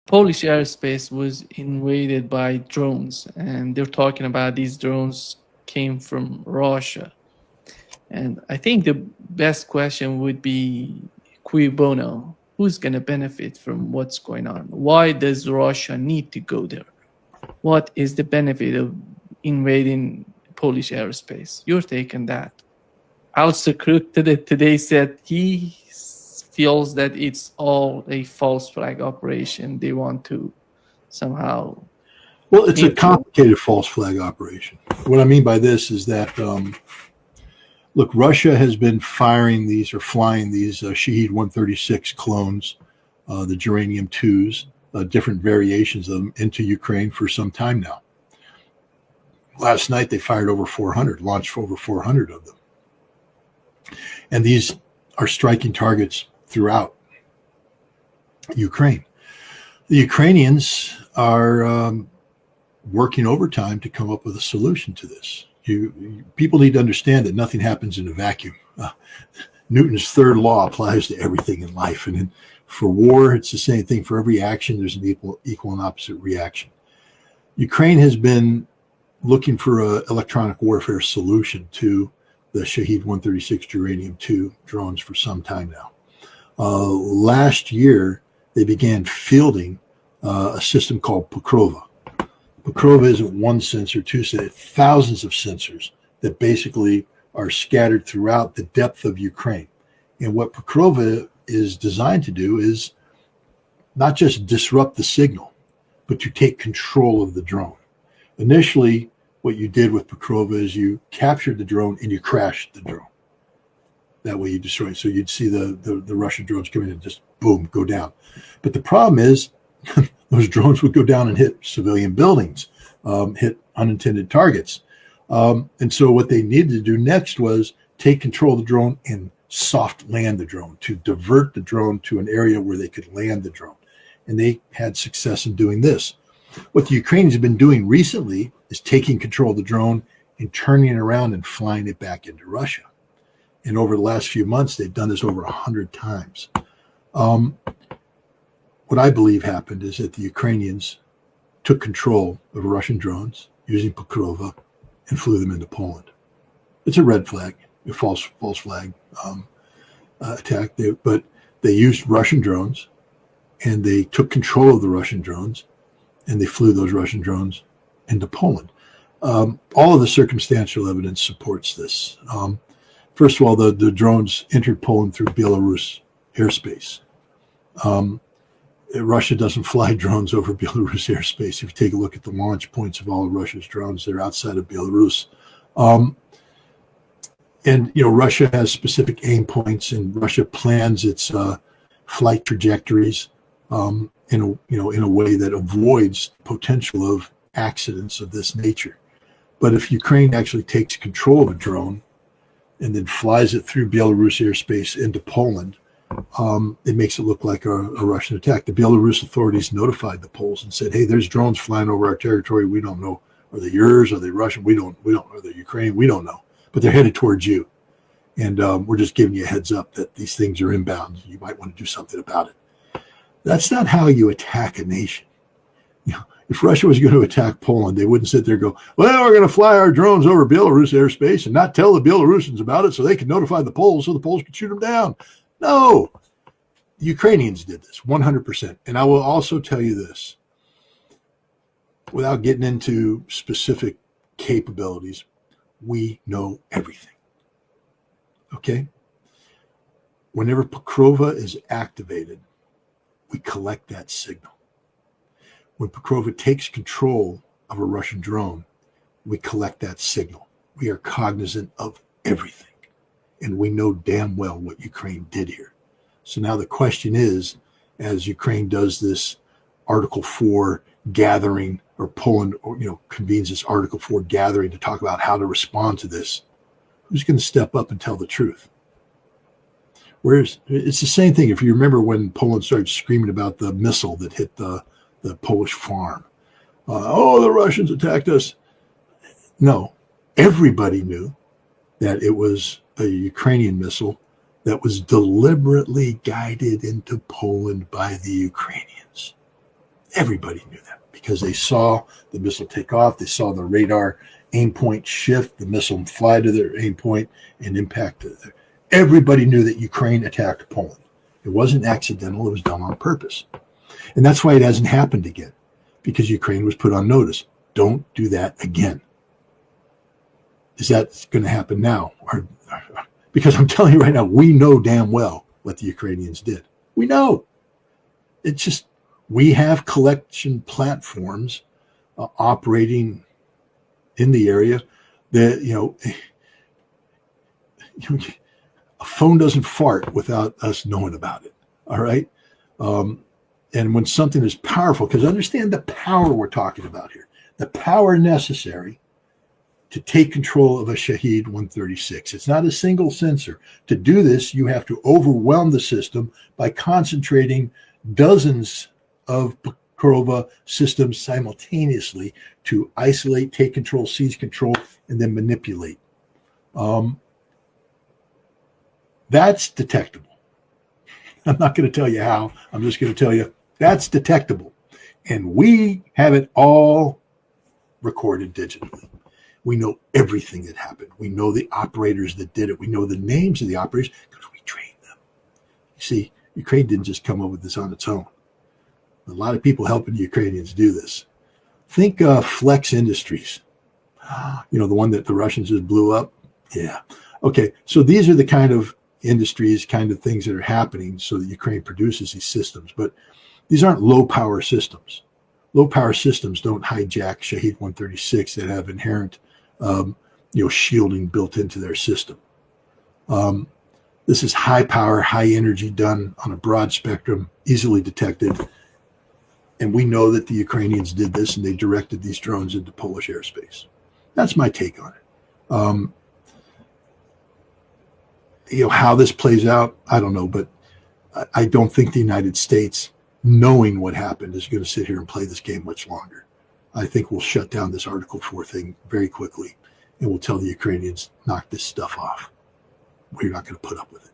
Polish airspace was invaded by drones, and they're talking about these drones came from Russia. And I think the best question would be, cui bono? Who's going to benefit from what's going on? Why does Russia need to go there? What is the benefit of invading Polish airspace? Your take on that. Also, Crook today said he feels that it's all a false flag operation. They want to somehow... Well, it's a complicated false flag operation. What I mean by this is that, look, Russia has been flying these Shahed 136 clones, the Geranium 2s, different variations of them into Ukraine for some time now. Last night, they fired over 400, launched over 400 of them. And these are striking targets throughout Ukraine. The Ukrainians are working overtime to come up with a solution to this. People need to understand that nothing happens in a vacuum. Newton's third law applies to everything in life. And for war, it's the same thing. For every action, there's an equal and opposite reaction. Ukraine has been looking for an electronic warfare solution to the Shahed 136 Geranium 2 drones for some time now. Last year, they began fielding a system called Pokrova. Pokrova isn't one sensor, two sensors, thousands of sensors that basically are scattered throughout the depth of Ukraine. And what Pokrova is designed to do is not just disrupt the signal, but to take control of the drone. Initially, what you did with Pokrova is you captured the drone and you crashed the drone. That way you destroy it. So you'd see the Russian drones come in and just boom, go down. But the problem is those drones would go down and hit civilian buildings, hit unintended targets. And so what they needed to do next was take control of the drone and soft land the drone, to divert the drone to an area where they could land the drone. And they had success in doing this. What the Ukrainians have been doing recently is taking control of the drone and turning it around and flying it back into Russia. And over the last few months, they've done this over 100 times. What I believe happened is that the Ukrainians took control of Russian drones using Pokrova and flew them into Poland. It's a red flag, a false flag attack. But they used Russian drones, and they took control of the Russian drones, and they flew those Russian drones into Poland. All of the circumstantial evidence supports this. First of all, the drones entered Poland through Belarus airspace. Russia doesn't fly drones over Belarus airspace. If you take a look at the launch points of all of Russia's drones, they're outside of Belarus. And Russia has specific aim points, and Russia plans its flight trajectories in a way that avoids potential of accidents of this nature. But if Ukraine actually takes control of a drone and then flies it through Belarus airspace into Poland, it makes it look like a Russian attack. The Belarus authorities notified the Poles and said, "Hey, there's drones flying over our territory. We don't know. Are they yours? Are they Russian? We don't. Are they Ukrainian? We don't know. But they're headed towards you, and we're just giving you a heads up that these things are inbound. You might want to do something about it." That's not how you attack a nation. If Russia was going to attack Poland, they wouldn't sit there and go, "Well, we're going to fly our drones over Belarus airspace and not tell the Belarusians about it so they can notify the Poles so the Poles can shoot them down." No, the Ukrainians did this 100%. And I will also tell you this, without getting into specific capabilities, we know everything. Okay? Whenever Pokrova is activated, we collect that signal. When Pokrova takes control of a Russian drone, we collect that signal. We are cognizant of everything. And we know damn well what Ukraine did here. So now the question is, as Ukraine does this Article 4 gathering, or Poland, convenes this Article 4 gathering to talk about how to respond to this, who's going to step up and tell the truth? Whereas it's the same thing. If you remember when Poland started screaming about the missile that hit the Polish farm, the Russians attacked us. No, everybody knew that it was a Ukrainian missile that was deliberately guided into Poland by the Ukrainians. Everybody knew that because they saw the missile take off. They saw the radar aim point shift, the missile fly to their aim point and impact. Everybody knew that Ukraine attacked Poland. It wasn't accidental. It was done on purpose. And that's why it hasn't happened again, because Ukraine was put on notice. Don't do that again. Is that going to happen now? Because I'm telling you right now, we know damn well what the Ukrainians did. We know. It's just, we have collection platforms operating in the area that, a phone doesn't fart without us knowing about it. All right. And when something is powerful, because understand the power we're talking about here, the power necessary to take control of a Shahed 136. It's not a single sensor. To do this, you have to overwhelm the system by concentrating dozens of Pokrova systems simultaneously to isolate, take control, seize control, and then manipulate. That's detectable. I'm not going to tell you how. I'm just going to tell you that's detectable. And we have it all recorded digitally. We know everything that happened. We know the operators that did it. We know the names of the operators because we trained them. You see, Ukraine didn't just come up with this on its own. A lot of people helping the Ukrainians do this. Think Flex Industries. The one that the Russians just blew up? Yeah. Okay, so these are the kind of industries, kind of things that are happening so that Ukraine produces these systems. But these aren't low-power systems. Low-power systems don't hijack Shahed 136 that have inherent shielding built into their system. This is high power, high energy, done on a broad spectrum, easily detected. And we know that the Ukrainians did this and they directed these drones into Polish airspace. That's my take on it. How this plays out, I don't know, but I don't think the United States, knowing what happened, is going to sit here and play this game much longer. I think we'll shut down this Article 4 thing very quickly, and we'll tell the Ukrainians, knock this stuff off. We're not going to put up with it.